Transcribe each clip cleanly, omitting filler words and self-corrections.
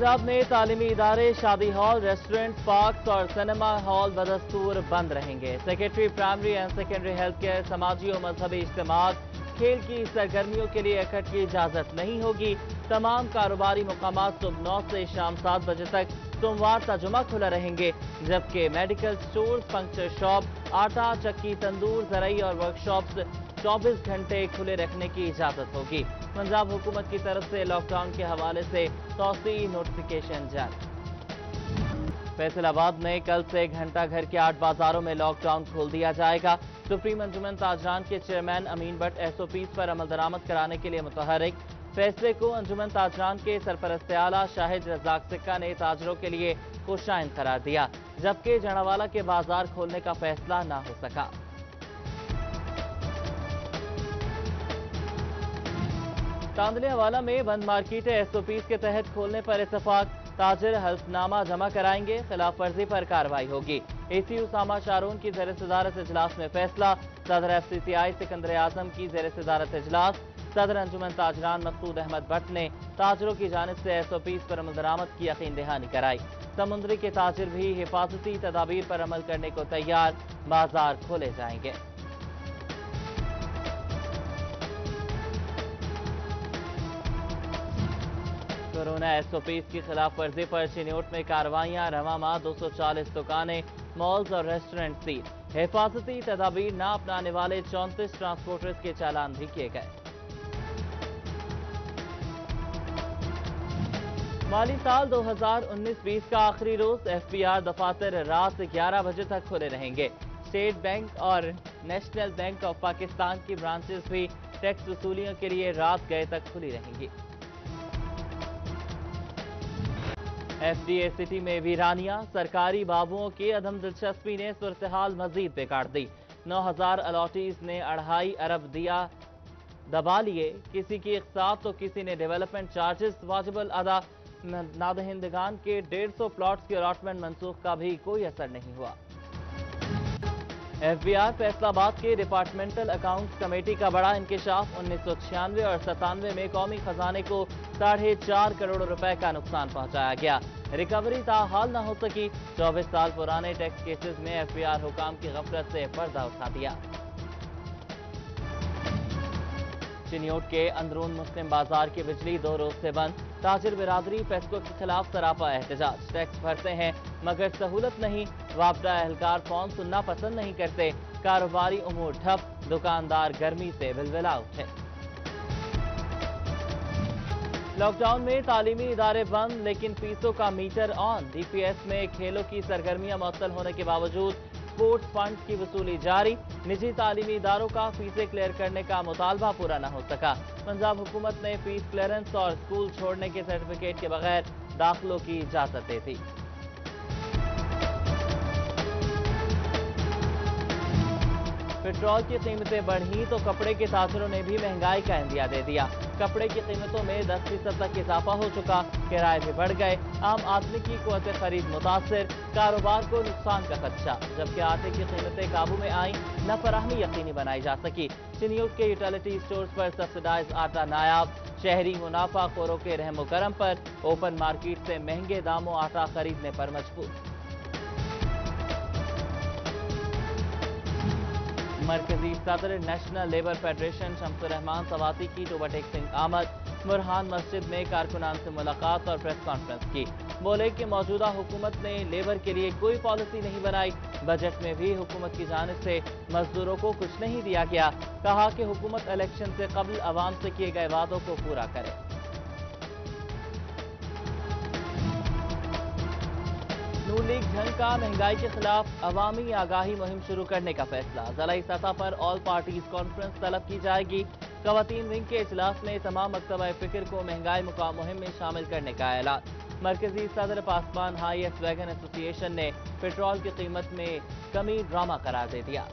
पंजाब में तालीमी इदारे, शादी हॉल, रेस्टोरेंट, पार्क्स और सिनेमा हॉल बदस्तूर बंद रहेंगे। Secretary primary and secondary health care, समाजी और मजहबी इज्तिमात, खेल की सरगर्मियों के लिए इकट्ठ की इजाजत नहीं होगी। तमाम कारोबारी मुकामात सुबह 9 से शाम 7 बजे तक सोमवार ता जुमा खुला रहेंगे, जबकि मेडिकल स्टोर्स, पंक्चर शॉप, आटा चक्की, तंदूर, जरई और वर्कशॉप्स 24 घंटे खुले रखने की इजाजत होगी। पंजाब हुकूमत की तरफ से लॉकडाउन के हवाले से तौसीई नोटिफिकेशन जारी। फैसलाबाद में कल से घंटा घर के 8 बाजारों में लॉकडाउन खोल दिया जाएगा। सुप्रीम अंजुमन ताजरान के चेयरमैन अमीन भट्ट एसओपीज पर अमल दरामद कराने के लिए मुतहरिक। फैसले को अंजुमन ताजरान के सरपरस्त आला शाहिद रज़ाक सिक्का ने ताजरों के लिए खुशाइन करार दिया, जबकि जनावाला के बाजार खोलने का फैसला ना हो सका। तांदलेवाला में बंद मार्केटें एसओपीज के तहत खोलने पर इत्तेफाक। ताजिर हल्फनामा जमा कराएंगे, खिलाफ वर्जी पर कार्रवाई होगी। एसी उसामा शारून की ज़ेर सदारत इजलास में फैसला। सदर एफसीसीआई सिकंदर आजम की ज़ेर सदारत इजलास। सदर अंजुमन ताजरान मकसूद अहमद भट्ट ने ताजरों की जानिब से एसओपीज पर अमल दरामद की यकीन दहानी कराई। समुद्री के ताजिर भी हिफाजती तदाबीर पर अमल करने को तैयार, बाजार खोले जाएंगे। कोरोना एसओपीज की खिलाफ वर्जी पर चिन्योट में कार्रवाइयां। रवा माह 240 दुकानें, मॉल्स और रेस्टोरेंट सील। हिफाजती तदाबीर न अपनाने वाले 34 ट्रांसपोर्टर्स के चालान भी किए गए। माली साल 2019-20 का आखिरी रोज एफबीआर दफातर रात 11 बजे तक खुले रहेंगे। स्टेट बैंक और नेशनल बैंक ऑफ पाकिस्तान की ब्रांचेस भी टैक्स वसूलियों के लिए रात गए तक खुली रहेंगी। एफडीए सिटी में वीरानिया, सरकारी बाबुओं की अदम दिलचस्पी ने सूरत-ए-हाल मजीद बिगाड़ दी। 9000 अलॉटीज ने 2.5 अरब दिया दबा लिए। किसी की इख्तिसास तो किसी ने डेवलपमेंट चार्जेस वाजिबल अदा। नादहिंदगान के 150 प्लॉट्स की अलॉटमेंट मनसूख का भी कोई असर नहीं हुआ। एफबीआर फैसलाबाद के डिपार्टमेंटल अकाउंट्स कमेटी का बड़ा इंकशाफ। 1996 और 97 में कौमी खजाने को 4.5 करोड़ रुपए का नुकसान पहुंचाया गया। रिकवरी ताहाल न हो सकी। 24 साल पुराने टैक्स केसेस में एफबीआर हुकाम की गफलत से पर्दा उठा दिया। चिन्योट के अंदरून मुस्लिम बाजार की बिजली 2 रोज से बंद। ताजिर बिरादरी पेस्को के खिलाफ सरापा एहतजाज। टैक्स भरते हैं मगर सहूलत नहीं। वापडा एहलकार फोन सुनना पसंद नहीं करते। कारोबारी उमूर ठप। दुकानदार गर्मी से बिलबिला उठे। लॉकडाउन में तालीमी इदारे बंद, लेकिन फीसों का मीटर ऑन। डीपीएस में खेलों की सरगर्मियां मुअत्तल होने के बावजूद स्पोर्ट्स फंड की वसूली जारी। निजी तालीमी इदारों का फीसें क्लियर करने का मुतालबा पूरा न हो सका। पंजाब हुकूमत ने फीस क्लियरेंस और स्कूल छोड़ने के सर्टिफिकेट के बगैर दाखिलों की इजाजत दे दी। पेट्रोल की कीमतें बढ़ी तो कपड़े के ताजरों ने भी महंगाई का इंदिया दे दिया। कपड़े की कीमतों में 10% तक इजाफा हो चुका। किराए भी बढ़ गए। आम आदमी की कुव्वत खरीद मुतासिर। कारोबार को नुकसान का खदशा। जबकि आटे की कीमतें काबू में आई, न फराहमी यकीनी बनाई जा सकी। चिन्योट के यूटिलिटी स्टोर्स पर सब्सिडाइज आटा नायाब। शहरी मुनाफा खोरों के रहमो करम पर। ओपन मार्केट से महंगे दामों आटा खरीदने पर मजबूर। मरकजी सदर national labour federation Shamsur Rahman Swati की ओवरटेकिंग आमद। बुरहान मस्जिद में कारकुनान से मुलाकात और प्रेस कॉन्फ्रेंस की। बोले कि मौजूदा हुकूमत ने लेबर के लिए कोई पॉलिसी नहीं बनाई। बजट में भी हुकूमत की जानिब से मजदूरों को कुछ नहीं दिया गया। कहा कि हुकूमत इलेक्शन से कबल अवाम से किए गए वादों को पूरा करे। नून लीग जंग का महंगाई के खिलाफ अवामी आगाही मुहिम शुरू करने का फैसला। ज़िलाई सतह पर ऑल पार्टीज कॉन्फ्रेंस तलब की जाएगी। ख़वातीन विंग के इजलास में तमाम मकतबा फिक्र को महंगाई मुकाम मुहिम में शामिल करने का ऐलान। मरकजी सदर पासवान हाईएस्ट वैगन एसोसिएशन ने पेट्रोल की कीमत में कमी ड्रामा करार दे दिया।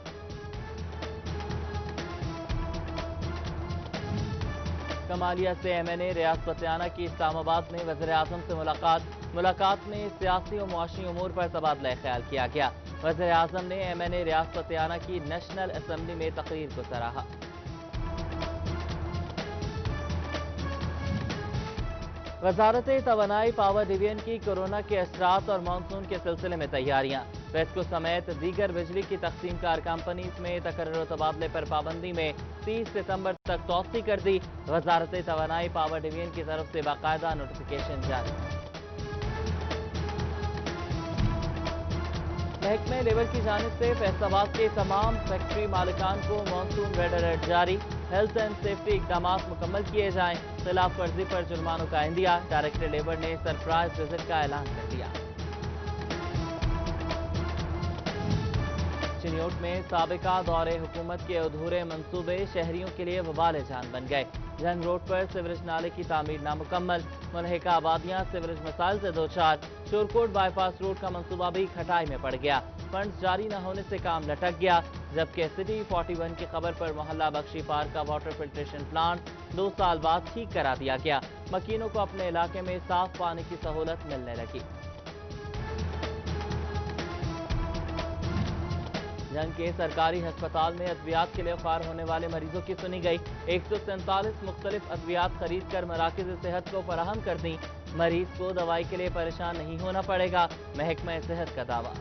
कमालिया से एमएनए रियाज पतियाना की इस्लामाबाद में वज़ीर आज़म से मुलाकात में सियासी और मुआशी उमूर पर तबादला ख्याल किया गया। वज़ीर आज़म ने एमएनए रियाज पतियाना की नेशनल असम्बली में तकरीर को सराहा। वजारत तवानाई पावर डिवीजन की कोरोना के असरात और मानसून के सिलसिले में तैयारियां। वेस्को समेत दीगर बिजली की तकसीम कार कंपनीज में तकर्रुर तबादले पर पाबंदी में 30 सितंबर तक तौसी कर दी। वजारत तवानाई पावर डिवीजन की तरफ से बाकायदा नोटिफिकेशन जारी। महकमे लेबर की जानिब से फैसलाबाद के तमाम फैक्ट्री मालिकान को मानसून रेड अलर्ट जारी। हेल्थ एंड सेफ्टी इकदाम मुकम्मल किए जाएं। खिलाफ वर्जी पर जुर्मानों का इंदिया। डायरेक्टर लेबर ने सरप्राइज विजिट का ऐलान कर दिया। चिन्योट में साबिका दौरे हुकूमत के अधूरे मंसूबे शहरियों के लिए वबाल जान बन गए। जंग रोड पर सिवरेज नाले की तामीर नामुकम्मल। मुलहिका आबादियां सिवरेज मसाइल से दो चार। शोरकोट बाईपास रोड का मंसूबा भी खटाई में पड़ गया। फंड्स जारी न होने से काम लटक गया। जबकि सिटी 41 की खबर पर मोहल्ला बख्शी पार्क का वाटर फिल्ट्रेशन प्लांट 2 साल बाद ठीक करा दिया गया। मकीनों को अपने इलाके में साफ पानी की सहूलत मिलने लगी। जंग के सरकारी अस्पताल में अद्वियात के लिए ख्वार होने वाले मरीजों की सुनी गई। 147 मुख्तलिफ अद्वियात खरीद कर मराकिज़ सेहत को फराहम कर दी। मरीज को दवाई के लिए परेशान नहीं होना पड़ेगा, महकमा सेहत का दावा।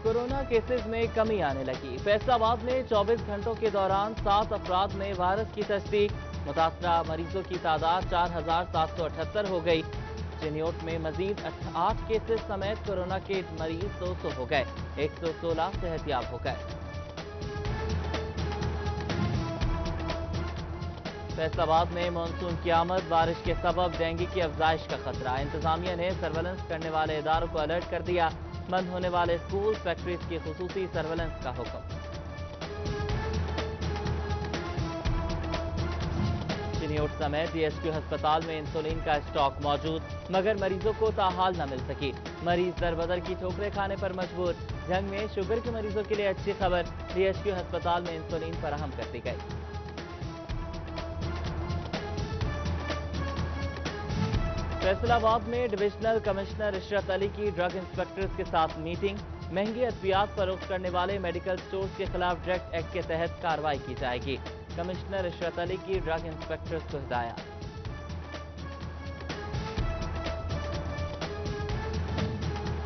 कोरोना केसेस में कमी आने लगी। फैसलाबाद में 24 घंटों के दौरान 7 अफराद में वायरस की तस्दीक। मुतासरा मरीजों की तादाद 4778 हो गई। चिन्योट में मजीद 8 केसेस समेत कोरोना के मरीज 200 हो गए। 116 सेहतियाब हो गए। फैसलाबाद में मानसून की आमद, बारिश के सबब डेंगू की अफजाइश का खतरा। इंतजामिया ने सर्वेलेंस करने वाले इदारों को अलर्ट कर दिया। बंद होने वाले स्कूल फैक्ट्रीज की खुसूसी सर्वेलेंस का हुक्म। चिन्योट समेत DHQ अस्पताल में इंसुलिन का स्टॉक मौजूद, मगर मरीजों को ताहाल न मिल सकी। मरीज दर बदर की ठोकरें खाने पर मजबूर। जंग में शुगर के मरीजों के लिए अच्छी खबर, DHQ अस्पताल में इंसुलिन फराहम कर दी गई। फैसलाबाद में डिविजनल कमिश्नर इशरत अली की ड्रग इंस्पेक्टर्स के साथ मीटिंग। महंगी अद्वियात फरोख्त करने वाले मेडिकल स्टोर्स के खिलाफ ड्रग एक्ट के तहत कार्रवाई की जाएगी। कमिश्नर इशरत अली की ड्रग इंस्पेक्टर्स को हिदायत।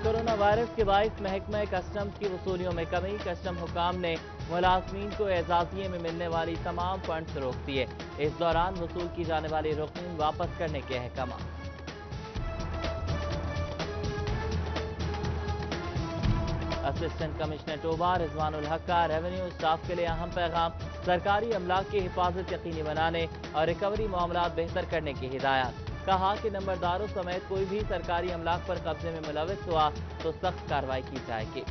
कोरोना वायरस के बाइस महकमा कस्टम्स की वसूलियों में कमी। कस्टम हुकाम ने मुलाजमीन को एजाजिये में मिलने वाली तमाम फंड्स रोक दिए। इस दौरान वसूल की जाने वाली रकूम वापस करने के अहकाम। असिस्टेंट कमिश्नर टोबा रिजवानुल हक का रेवेन्यू स्टाफ के लिए अहम पैगाम। सरकारी अमलाक की हिफाजत यकीनी बनाने और रिकवरी मामलात बेहतर करने की हिदायत। कहा कि नंबरदारों समेत कोई भी सरकारी अमलाक पर कब्जे में मुलविस हुआ तो सख्त कार्रवाई की जाएगी।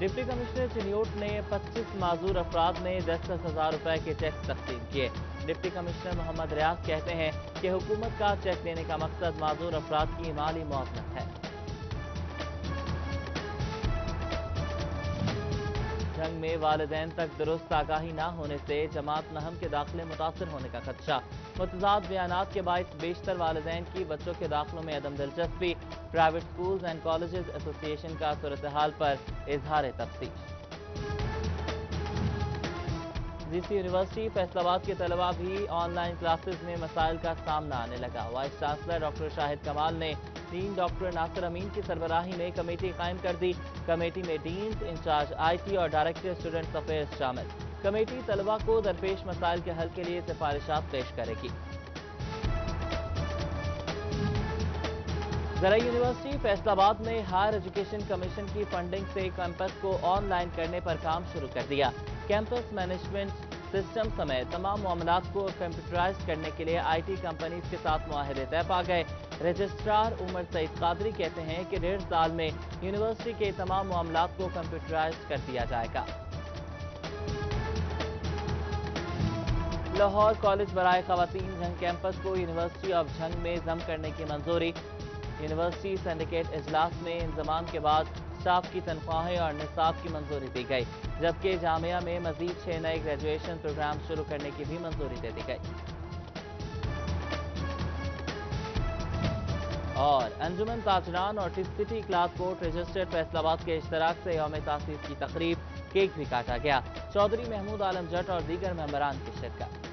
डिप्टी कमिश्नर चिन्योट ने 25 माजूर अफराद में 10,000 रुपए के चेक तकसीम किए। डिप्टी कमिश्नर मोहम्मद रियाज कहते हैं कि हुकूमत का चेक देने का मकसद माजूर अफराद की माली मुआवनत है। जंग में वालिदैन तक दुरुस्त आगाही न होने से जमात नहम के दाखिले मुतासर होने का खदशा। मुतजाद बयानात के बायस बेशतर वालिदैन की बच्चों के दाखिलों में अदम दिलचस्पी। Private schools and colleges association का सूरत हाल पर इजहार तफ्तीश। GC यूनिवर्सिटी फैसलाबाद के तलबा भी ऑनलाइन क्लासेस में मसाइल का सामना आने लगा। वाइस चांसलर डॉक्टर शाहिद कमाल ने डीन डॉक्टर नासिर अमीन की सरबराही में कमेटी कायम कर दी। कमेटी में डीन्स, इंचार्ज IT और डायरेक्टर स्टूडेंट्स अफेयर्स शामिल। कमेटी तलबा को दरपेश मसाइल के हल के लिए सिफारिशात पेश करेगी। ज़राई यूनिवर्सिटी फैसलाबाद में हायर एजुकेशन कमीशन की फंडिंग से कैंपस को ऑनलाइन करने पर काम शुरू कर दिया। कैंपस मैनेजमेंट सिस्टम समेत तमाम मामलात को कंप्यूटराइज करने के लिए IT कंपनीज के साथ मुआहदे तय पा गए। रजिस्ट्रार उमर सईद कादरी कहते हैं कि 1.5 साल में यूनिवर्सिटी के तमाम मामलात को कंप्यूटराइज कर दिया जाएगा। लाहौर कॉलेज बराए खवातीन झंग कैंपस को यूनिवर्सिटी ऑफ झंग में जम करने की मंजूरी। यूनिवर्सिटी सिंडिकेट इजलास में इंजमाम के बाद स्टाफ की तनख्वाहें और निसाब की मंजूरी दी गई, जबकि जामिया में मजीद 6 नए ग्रेजुएशन प्रोग्राम शुरू करने की भी मंजूरी दे दी गई। اور انجمن تاجران اور سٹی کلاس کورٹ رجسٹرڈ فیصلاباد کے اشتراک سے یوم تاسیس کی تقریب، کیک بھی کاٹا گیا۔ چودھری محمود عالم جٹ اور دیگر ممبران کی شرکت۔